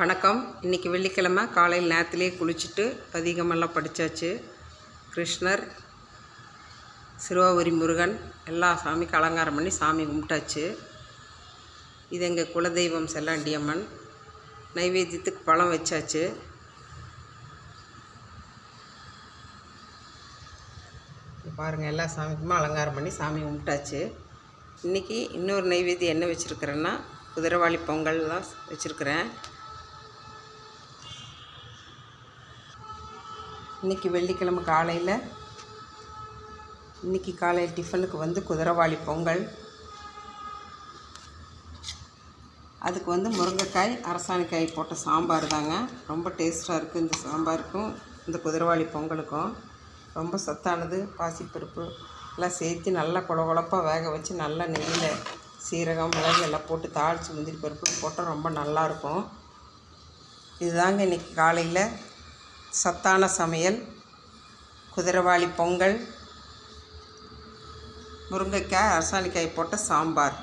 வணக்கம். இன்றைக்கி வெள்ளிக்கிழமை காலையில் நேரத்துலேயே குளிச்சுட்டு பதிகமெல்லாம் படித்தாச்சு. கிருஷ்ணர், சிறுவாபுரி முருகன் எல்லா சாமிக்கு அலங்காரம் பண்ணி சாமி கும்பிட்டாச்சு. இது எங்கள் குலதெய்வம் செல்லாண்டியம்மன். நைவேத்தியத்துக்கு பழம் வச்சாச்சு. பாருங்கள், எல்லா சாமிக்குமே அலங்காரம் பண்ணி சாமி கும்பிட்டாச்சு. இன்றைக்கி இன்னொரு நைவேத்தியம் என்ன வச்சுருக்கிறேன்னா குதிரைவாளி பொங்கல் தான் வச்சுருக்கிறேன். இன்றைக்கி வெள்ளிக்கிழமை காலையில் டிஃபனுக்கு குதிரைவாளி பொங்கல். அதுக்கு முருங்கைக்காய் அரசாணிக்காய் போட்ட சாம்பார் தாங்க. ரொம்ப டேஸ்ட்டாக இருக்குது. இந்த சாம்பாருக்கும் இந்த குதிரைவாளி பொங்கலுக்கும் ரொம்ப சத்தானது. பாசிப்பருப்பு எல்லாம் சேர்த்து நல்லா குழப்பாக வேக வச்சு நல்லா நெய்யில் சீரகம் மிளகு எல்லாம் போட்டு தாளித்து முந்திரி பருப்பு போட்டால் ரொம்ப நல்லாயிருக்கும். இதுதாங்க இன்றைக்கி காலையில் சத்தான சமையல். குதிரைவாளி பொங்கல், முருங்கைக்காய் அரசாணிக்காய் போட்ட சாம்பார்.